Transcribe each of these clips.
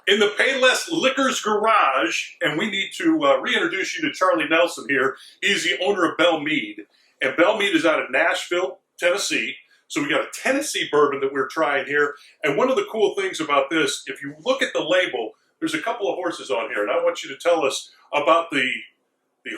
In the Payless Liquors Garage, and we need to reintroduce you to Charlie Nelson here. He's the owner of Belle Meade, and Belle Meade is out of Nashville, Tennessee. So we got a Tennessee bourbon that we're trying here. And one of the cool things about this, if you look at the label, there's a couple of horses on here, and I want you to tell us about the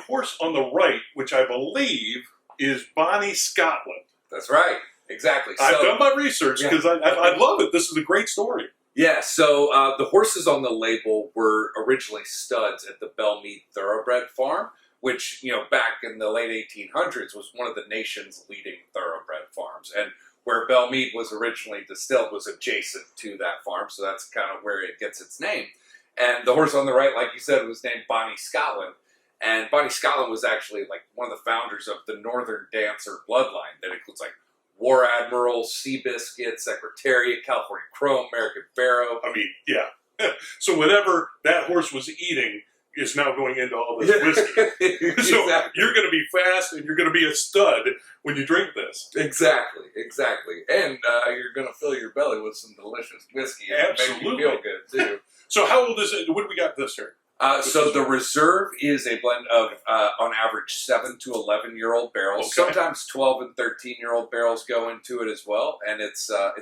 horse on the right, which I believe is Bonnie Scotland. That's right. Exactly. I've done my research because I love it. This is a great story. Yeah, so the horses on the label were originally studs at the Belle Meade Thoroughbred Farm, which, back in the late 1800s was one of the nation's leading thoroughbred farms. And where Belle Meade was originally distilled was adjacent to that farm, so that's kind of where it gets its name. And the horse on the right, like you said, was named Bonnie Scotland. And Bonnie Scotland was actually like one of the founders of the Northern Dancer bloodline that includes like War Admiral, Seabiscuit, Secretariat, California Chrome, American Pharaoh. I mean, yeah. So whatever that horse was eating is now going into all this whiskey. Exactly. So you're going to be fast and you're going to be a stud when you drink this. Exactly. And you're going to fill your belly with some delicious whiskey. Absolutely. And make you feel good, too. So how old is it? What do we got this here? So the reserve is a blend of, on average, 7 to 11-year-old barrels. Okay. Sometimes 12 and 13-year-old barrels go into it as well, and it's 108.3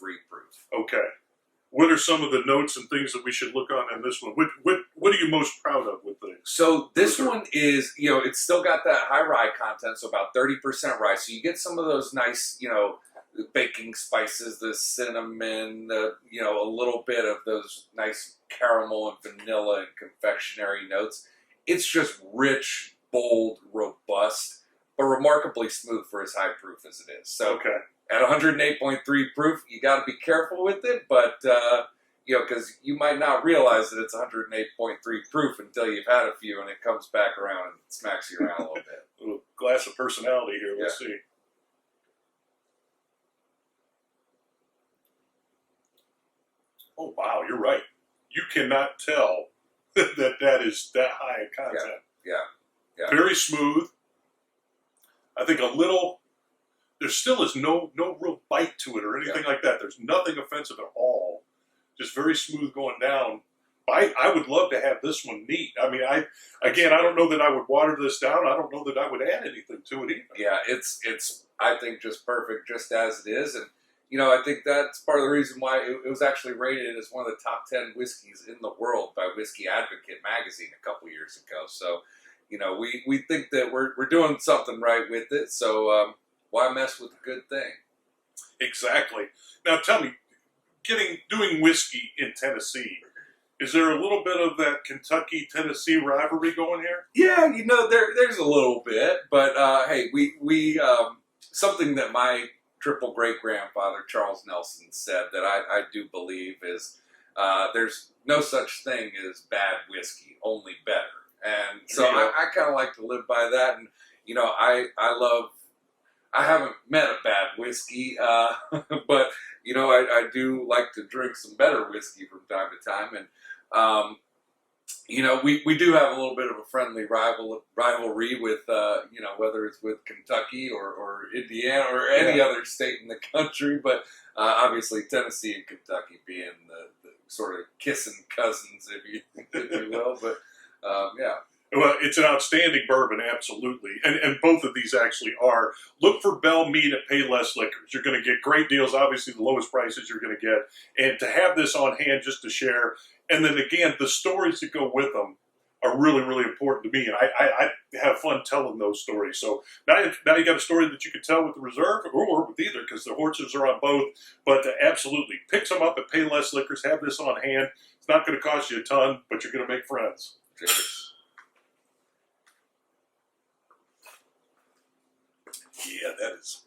proof. Okay. What are some of the notes and things that we should look on in this one? What are you most proud of with the So this reserve? one is, it's still got that high rye content, so about 30% rye. So you get some of those nice, baking spices, the cinnamon, a little bit of those nice caramel and vanilla and confectionery notes. It's just rich, bold, robust, but remarkably smooth for as high proof as it is. So Okay. at 108.3 proof, you got to be careful with it, but because you might not realize that it's 108.3 proof until you've had a few and it comes back around and smacks you around a little bit. A little glass of personality here. Let's see. Oh, wow, you're right. You cannot tell that is that high in content. Yeah. Very smooth. I think there still is no real bite to it or anything like that. There's nothing offensive at all. Just very smooth going down. I would love to have this one neat. I mean, I don't know that I would water this down. I don't know that I would add anything to it either. Yeah, it's I think just perfect just as it is. And I think that's part of the reason why it was actually rated as one of the top 10 whiskeys in the world by Whiskey Advocate magazine a couple years ago. So, we think that we're doing something right with it. So why mess with a good thing? Exactly. Now tell me, doing whiskey in Tennessee, is there a little bit of that Kentucky-Tennessee rivalry going here? Yeah, there's a little bit, but hey, we something that my triple great grandfather Charles Nelson said that I do believe is there's no such thing as bad whiskey, only better. And so I kind of like to live by that. And I haven't met a bad whiskey, but I do like to drink some better whiskey from time to time. And we do have a little bit of a friendly rivalry with whether it's with Kentucky or Indiana or any other state in the country, but obviously Tennessee and Kentucky being the sort of kissing cousins, if you will. But yeah. Well, it's an outstanding bourbon, absolutely. And both of these actually are. Look for Belle Meade at Payless Liquors. You're going to get great deals, obviously the lowest prices you're going to get. And to have this on hand just to share. And then again, the stories that go with them are really, really important to me. And I have fun telling those stories. So now you got a story that you can tell with the reserve or with either, because the horses are on both. But absolutely, pick some up at Payless Liquors. Have this on hand. It's not going to cost you a ton, but you're going to make friends. Cheers. Yeah, that is